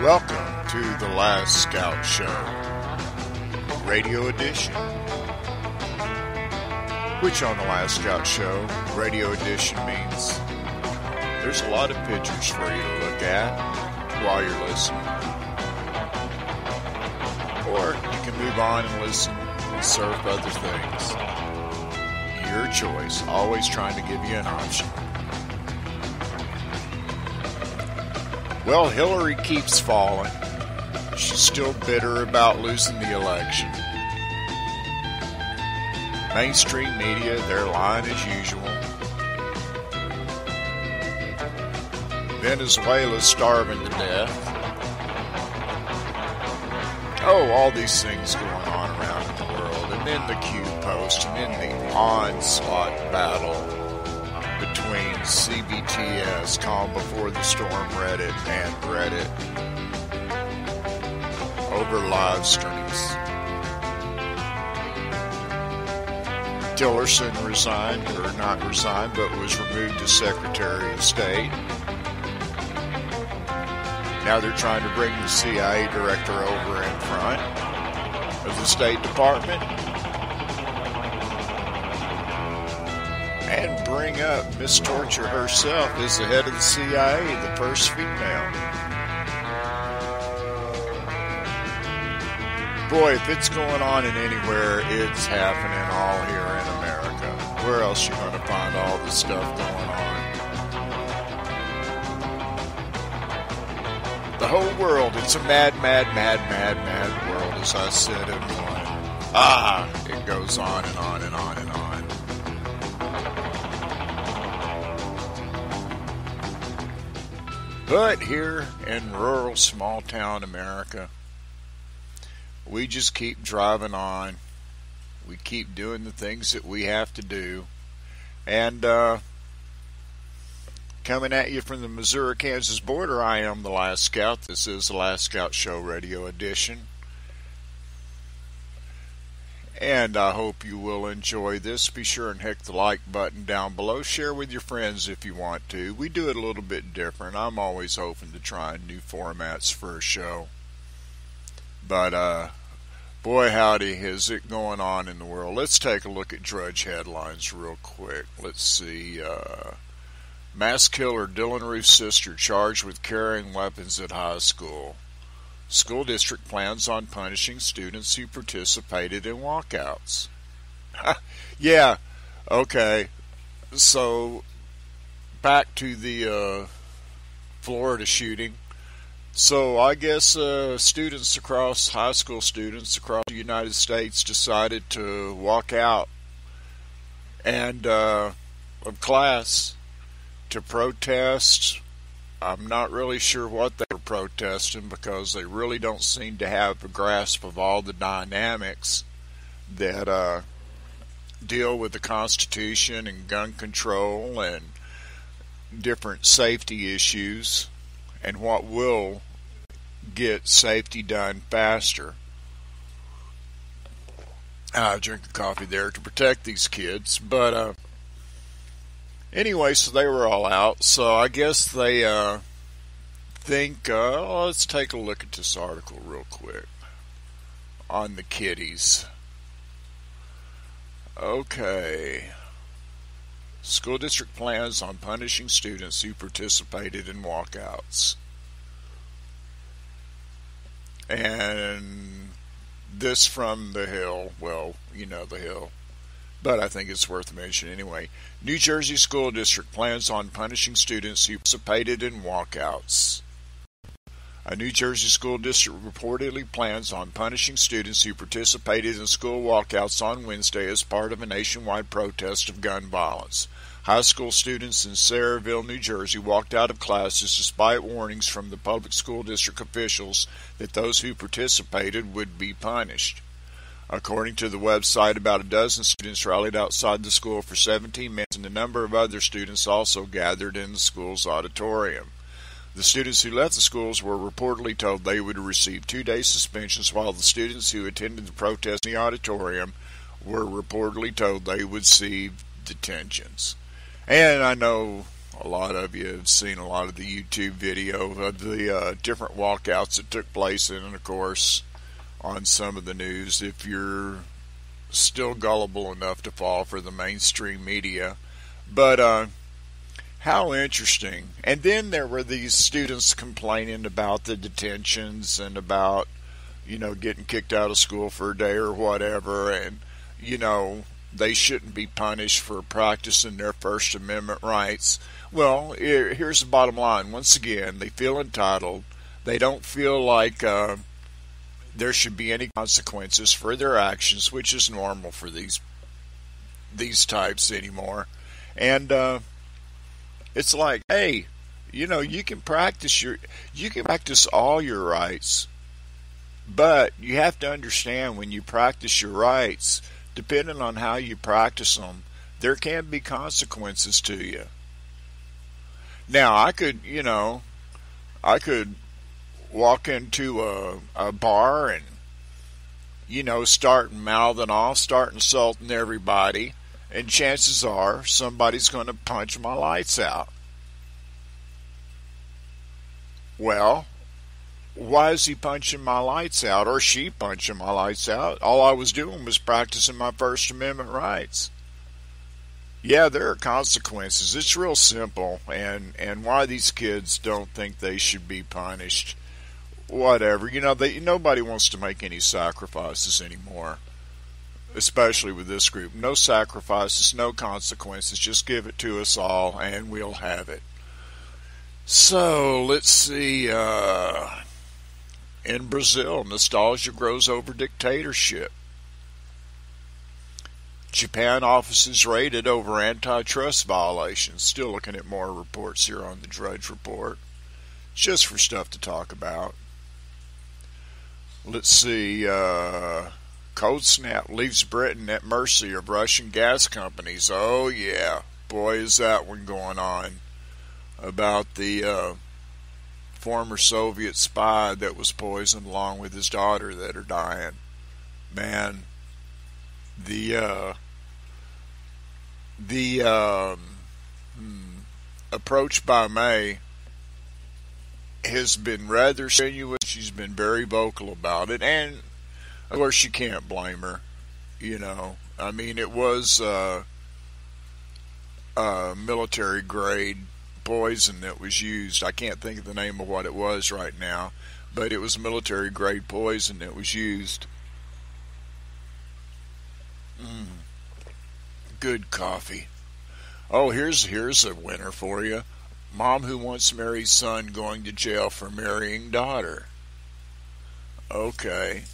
Welcome to the Last Scout Show, Radio Edition. Which on the Last Scout Show, Radio Edition means there's a lot of pictures for you to look at while you're listening. Or you can move on and listen and surf other things. Your choice, always trying to give you an option. Well, Hillary keeps falling. She's still bitter about losing the election. Mainstream media, they're lying as usual. Venezuela's starving to death. Oh, all these things going on around the world. And then the Q post, and then the onslaught battle between CBTS, Calm Before the Storm Reddit, and Reddit over live streams. Tillerson resigned, or not resigned, but was removed as Secretary of State. Now they're trying to bring the CIA director over in front of the State Department and bring up Miss Torture herself as the head of the CIA, the first female. Boy, if it's going on in anywhere, it's happening all here in America. Where else you going to find all this stuff going on? The whole world, it's a mad world, as I said in one. It goes on and on and on and on. But here in rural, small-town America, we just keep driving on. We keep doing the things that we have to do. And coming at you from the Missouri-Kansas border, I am the Last Scout. This is the Last Scout Show Radio Edition. And I hope you will enjoy this. Be sure and hit the like button down below. Share with your friends if you want to. We do it a little bit different. I'm always open to trying new formats for a show. But, boy howdy, is it going on in the world. Let's take a look at Drudge headlines real quick. Let's see. Mass killer Dylann Roof's sister charged with carrying weapons at high school. School district plans on punishing students who participated in walkouts. Yeah, okay. So, back to the Florida shooting. So, I guess high school students across the United States decided to walk out and of class to protest. I'm not really sure what they were protesting because they really don't seem to have a grasp of all the dynamics that deal with the Constitution and gun control and different safety issues and what will get safety done faster. I drink a coffee there to protect these kids, but anyway, so they were all out. So I guess they think, let's take a look at this article real quick on the kiddies. Okay. School district plans on punishing students who participated in walkouts. And this from The Hill. Well, you know The Hill. But I think it's worth mentioning anyway. New Jersey School District plans on punishing students who participated in walkouts. A New Jersey school district reportedly plans on punishing students who participated in school walkouts on Wednesday as part of a nationwide protest of gun violence. High school students in Sayreville, New Jersey walked out of classes despite warnings from the public school district officials that those who participated would be punished. According to the website, about a dozen students rallied outside the school for 17 minutes, and a number of other students also gathered in the school's auditorium. The students who left the schools were reportedly told they would receive 2-day suspensions, while the students who attended the protest in the auditorium were reportedly told they would receive detentions. And I know A lot of you have seen a lot of the YouTube video of the different walkouts that took place, and of course on some of the news, if you're still gullible enough to fall for the mainstream media. But how interesting. And then there were these students complaining about the detentions and about, getting kicked out of school for a day or whatever, and, they shouldn't be punished for practicing their First Amendment rights. Well, here's the bottom line. Once again, they feel entitled. They don't feel like there should be any consequences for their actions, which is normal for these types anymore. And it's like, hey, you can practice all your rights, but you have to understand when you practice your rights, depending on how you practice them, there can be consequences to you. Now, I could walk into a bar and, start mouthing off, start insulting everybody, and chances are somebody's going to punch my lights out. Well, why is he punching my lights out, or she punching my lights out? All I was doing was practicing my First Amendment rights. Yeah, there are consequences. It's real simple, and why these kids don't think they should be punished, whatever. Nobody wants to make any sacrifices anymore, especially with this group. No sacrifices, no consequences. Just give it to us all, and we'll have it. So, let's see. In Brazil, nostalgia grows over dictatorship. Japan offices raided over antitrust violations. Still looking at more reports here on the Drudge Report. Just for stuff to talk about. Let's see. Cold snap leaves Britain at mercy of Russian gas companies. Oh, yeah. Boy, is that one going on. About the former Soviet spy that was poisoned along with his daughter that are dying. Man, the approach by May has been rather strenuous. She's been very vocal about it, and of course you can't blame her. I mean, it was military grade poison that was used. I can't think of the name of what it was right now, but it was military grade poison that was used. Good coffee. Oh, here's a winner for you. Mom who once married son going to jail for marrying daughter. Okay.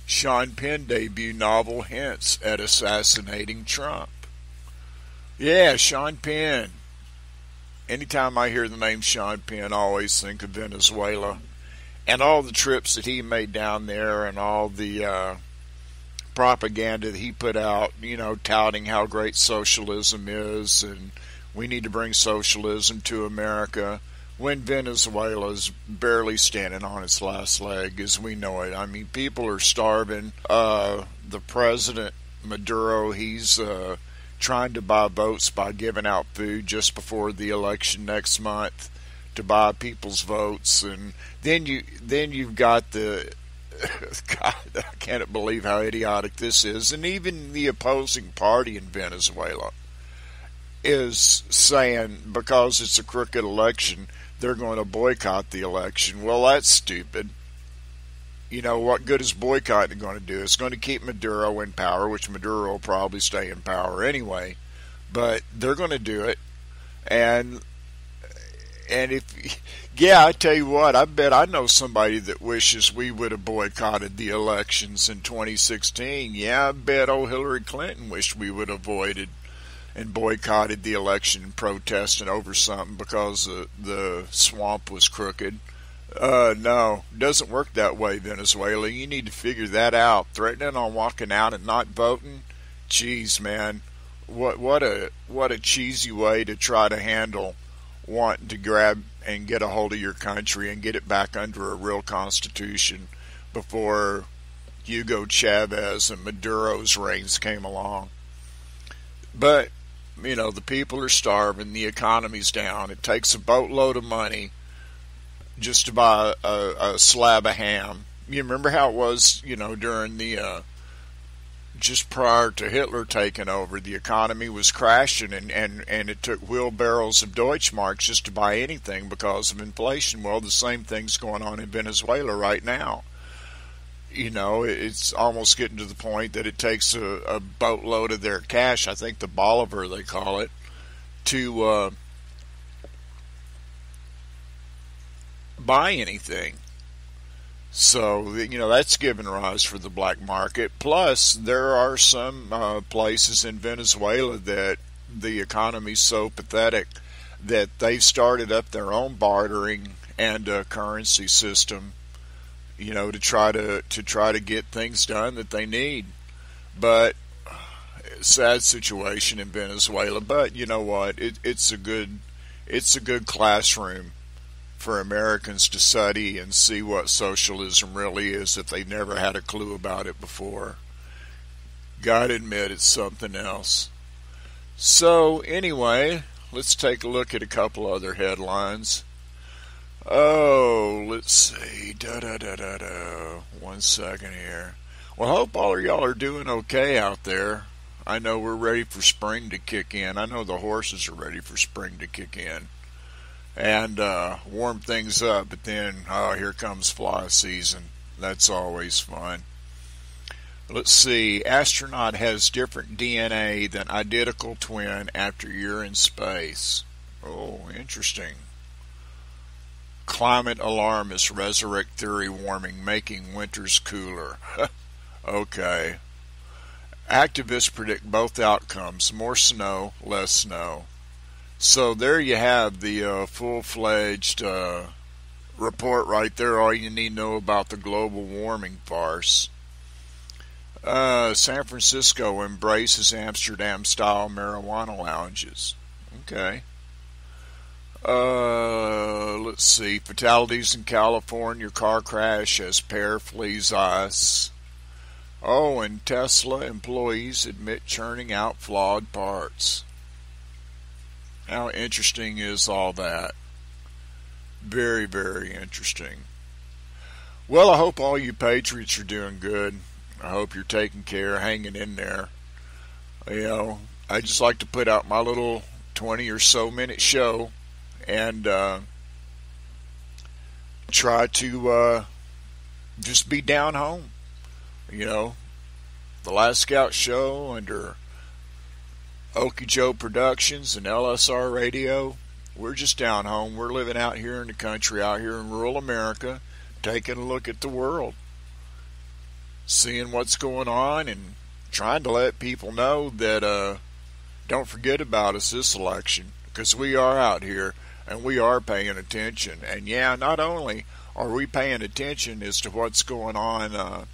Sean Penn debut novel hints at assassinating Trump. Yeah, Sean Penn. Anytime I hear the name Sean Penn, I always think of Venezuela and all the trips that he made down there and all the propaganda that he put out, touting how great socialism is and we need to bring socialism to America when Venezuela's barely standing on its last leg as we know it. I mean, people are starving. The president, Maduro, he's trying to buy votes by giving out food just before the election next month to buy people's votes, and then you've got the God, I can't believe how idiotic this is, and even the opposing party in Venezuela is saying because it's a crooked election they're going to boycott the election. Well, that's stupid. What good is boycotting going to do? It's going to keep Maduro in power, which Maduro will probably stay in power anyway. But they're going to do it. And I tell you what, I bet I know somebody that wishes we would have boycotted the elections in 2016. Yeah, I bet old Hillary Clinton wished we would have avoided and boycotted the election protesting over something because the swamp was crooked. No, it doesn't work that way, Venezuela. You need to figure that out. Threatening on walking out and not voting? Jeez, man. What a cheesy way to try to handle wanting to grab and get a hold of your country and get it back under a real constitution before Hugo Chavez and Maduro's reigns came along. But The people are starving, the economy's down. It takes a boatload of money just to buy a slab of ham. You remember how it was, during the just prior to Hitler taking over, the economy was crashing, and it took wheelbarrows of Deutschmarks just to buy anything because of inflation. Well, the same thing's going on in Venezuela right now. It's almost getting to the point that it takes a boatload of their cash, I think the Bolivar they call it, to buy anything. So, that's given rise for the black market. Plus, there are some places in Venezuela that the economy's so pathetic that they've started up their own bartering and currency system, to try to get things done that they need. But sad situation in Venezuela. But you know what? It's a good classroom for Americans to study and see what socialism really is if they never had a clue about it before. Gotta admit, it's something else. So anyway, let's take a look at a couple other headlines. Oh, let's see. One second here. Well, I hope all of y'all are doing okay out there. I know we're ready for spring to kick in. I know the horses are ready for spring to kick in and warm things up. But then, here comes fly season. That's always fun. Let's see. Astronaut has different DNA than identical twin after year in space. Oh, interesting. Climate alarmist resurrect theory warming, making winters cooler. Okay. Activists predict both outcomes, more snow, less snow. So there you have the full-fledged report right there, all you need to know about the global warming farce. San Francisco embraces Amsterdam-style marijuana lounges. Okay. Let's see. Fatalities in California, car crash as pair flees ice. Oh, and Tesla employees admit churning out flawed parts. How interesting is all that? Very, very interesting. Well, I hope all you patriots are doing good. I hope you're taking care, hanging in there. I just like to put out my little 20 or so minute show and try to just be down home. The Last Scout Show under Okie Joe Productions and LSR Radio. We're just down home. We're living out here in the country, out here in rural America, taking a look at the world, seeing what's going on, and trying to let people know that don't forget about us this election, because we are out here and we are paying attention. And yeah, not only are we paying attention as to what's going on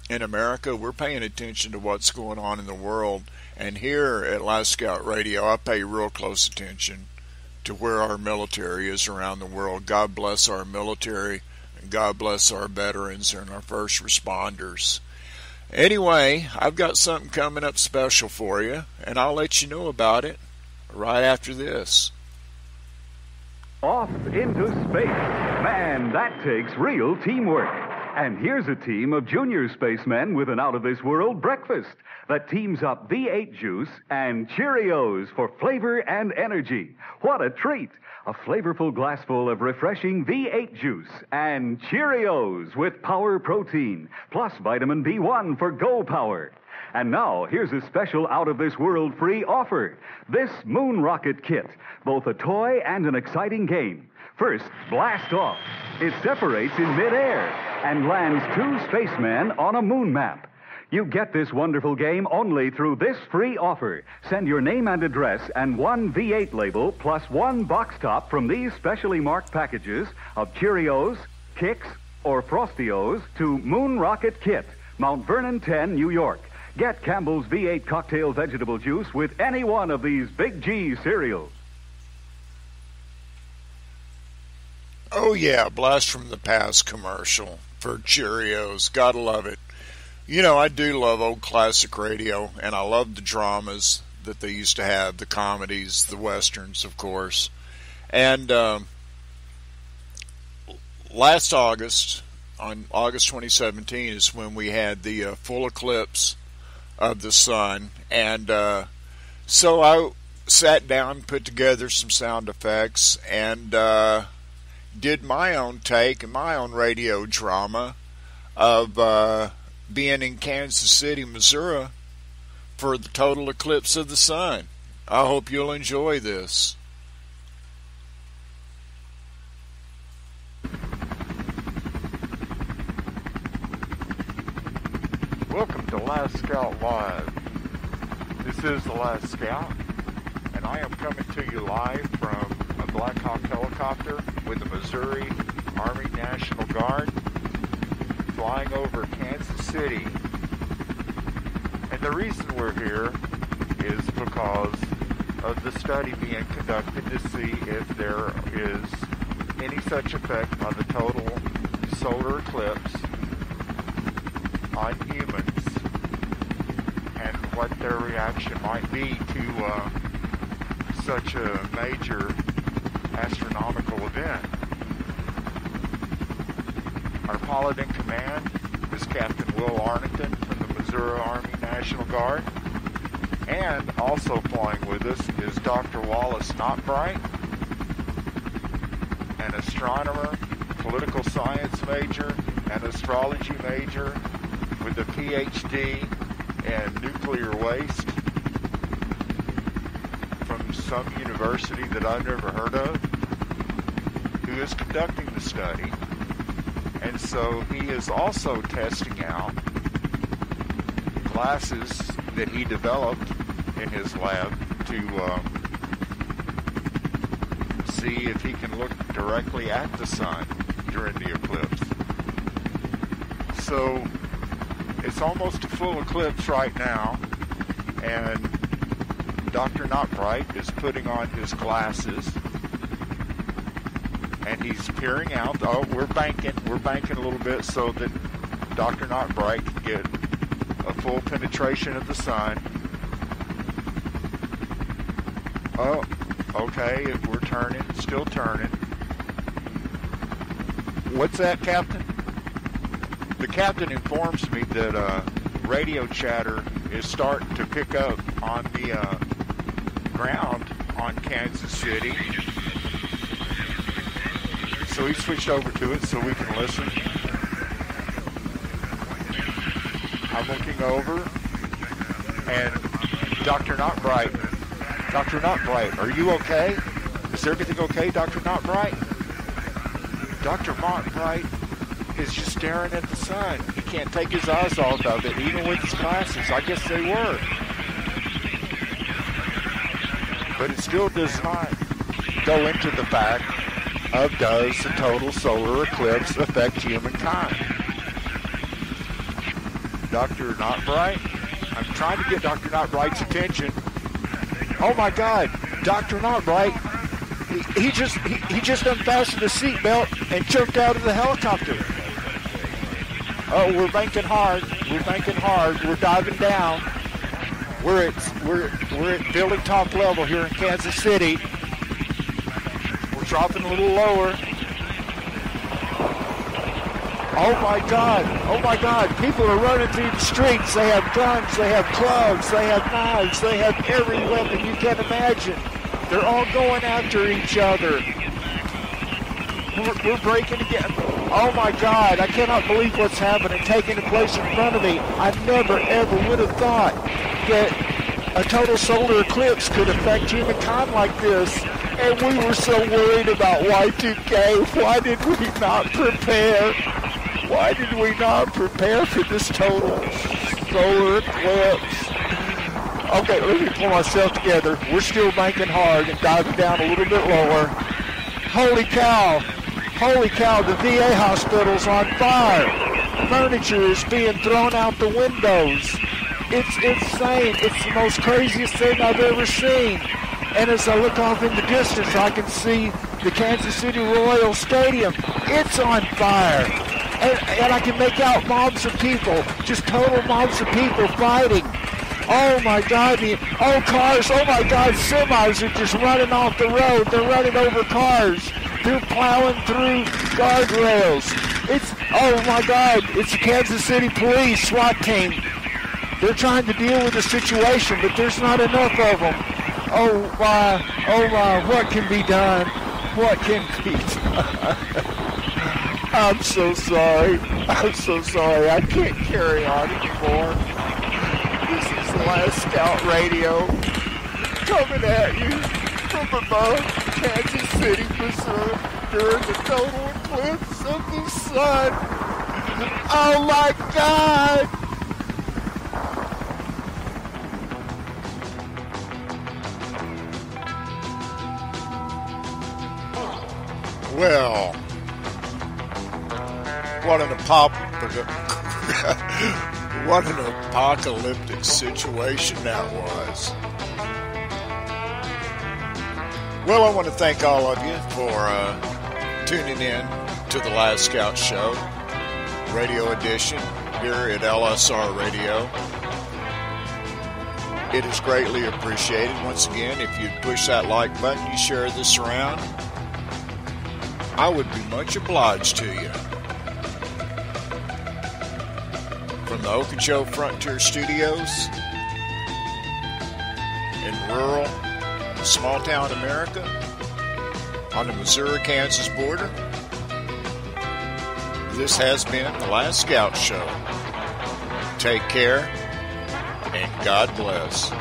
in America, we're paying attention to what's going on in the world. And here at Last Scout Radio, I pay real close attention to where our military is around the world. God bless our military, and God bless our veterans and our first responders. Anyway, I've got something coming up special for you, and I'll let you know about it right after this. Off into space. Man, that takes real teamwork. And here's a team of junior spacemen with an out-of-this-world breakfast that teams up V8 juice and Cheerios for flavor and energy. What a treat! A flavorful glassful of refreshing V8 juice and Cheerios with power protein, plus vitamin B1 for Go Power. And now, here's a special out-of-this-world free offer. This Moon Rocket Kit, both a toy and an exciting game. First, blast off. It separates in midair and lands 2 spacemen on a moon map. You get this wonderful game only through this free offer. Send your name and address and 1 V8 label plus 1 box top from these specially marked packages of Cheerios, Kix, or Frostios to Moon Rocket Kit, Mount Vernon 10, New York. Get Campbell's V8 Cocktail Vegetable Juice with any one of these Big G cereals. Oh yeah, Blast from the Past commercial for Cheerios. Gotta love it. I do love old classic radio, and I love the dramas that they used to have, the comedies, the westerns, of course. And last August, on August 2017, is when we had the full eclipse of the sun. And so I sat down, put together some sound effects, and did my own take and my own radio drama of being in Kansas City, Missouri for the total eclipse of the sun. I hope you'll enjoy this. Welcome to Last Scout Live. This is the Last Scout, and I am coming to you live from a Black Hawk helicopter with the Missouri Army National Guard flying over Kansas City. And the reason we're here is because of the study being conducted to see if there is any such effect on the total solar eclipse on humans and what their reaction might be to such a major astronomical event. Our pilot in command is Captain Will Arnington from the Missouri Army National Guard, and also flying with us is Dr. Wallace Notbright, an astronomer, political science major, and astrology major with a PhD in nuclear waste from some university that I've never heard of, who is conducting the study. And so he is also testing out glasses that he developed in his lab to see if he can look directly at the sun during the eclipse. So it's almost a full eclipse right now, and Dr. Notbright is putting on his glasses, and he's peering out. Oh, we're banking a little bit so that Dr. Notbright can get a full penetration of the sun. Oh, okay, if we're turning, still turning. What's that, Captain? The captain informs me that radio chatter is starting to pick up on the ground on Kansas City. So he switched over to it so we can listen. I'm looking over, and Dr. Notbright, are you okay? Is everything okay, Dr. Notbright? Dr. Notbright is just staring at the sun. He can't take his eyes off of it, even with his glasses. I guess they work. But it still does not go into the fact of does the total solar eclipse affect humankind. Dr. Notbright? I'm trying to get Dr. Notbright's attention. Oh my God, Dr. Notbright, he just unfastened his seatbelt and jumped out of the helicopter. Oh, we're banking hard. We're diving down. We're at building top level here in Kansas City. We're dropping a little lower. Oh my God, people are running through the streets. They have guns, they have clubs, they have knives, they have every weapon you can imagine. They're all going after each other. We're breaking again. Oh my God, I cannot believe what's happening, taking place in front of me. I never ever would have thought that a total solar eclipse could affect humankind like this. And we were so worried about Y2K. Why did we not prepare? Why did we not prepare for this total solar eclipse? Okay, let me pull myself together. We're still banking hard and diving down a little bit lower. Holy cow, the VA hospital's on fire. Furniture is being thrown out the windows. It's insane. It's the most craziest thing I've ever seen. And as I look off in the distance, I can see the Kansas City Royal Stadium. It's on fire. And I can make out mobs of people, just total mobs of people fighting. Oh my God, cars, oh my God, semis are just running off the road. They're running over cars. They're plowing through guardrails. Oh my God, it's the Kansas City Police SWAT team. They're trying to deal with the situation, but there's not enough of them. Oh my, what can be done? What can be done? I'm so sorry. I can't carry on anymore. This is the Last Scout Radio coming at you from above Kansas City, Missouri during the total eclipse of the sun. Oh my God! Well, what an apocalyptic situation that was. Well, I want to thank all of you for tuning in to the Last Scout Show, radio edition here at LSR Radio. It is greatly appreciated. Once again, if you'd push that like button, you share this around, I would be much obliged to you. From the Okeechobee Frontier Studios in rural, small-town America on the Missouri-Kansas border, this has been the Last Scout Show. Take care, and God bless.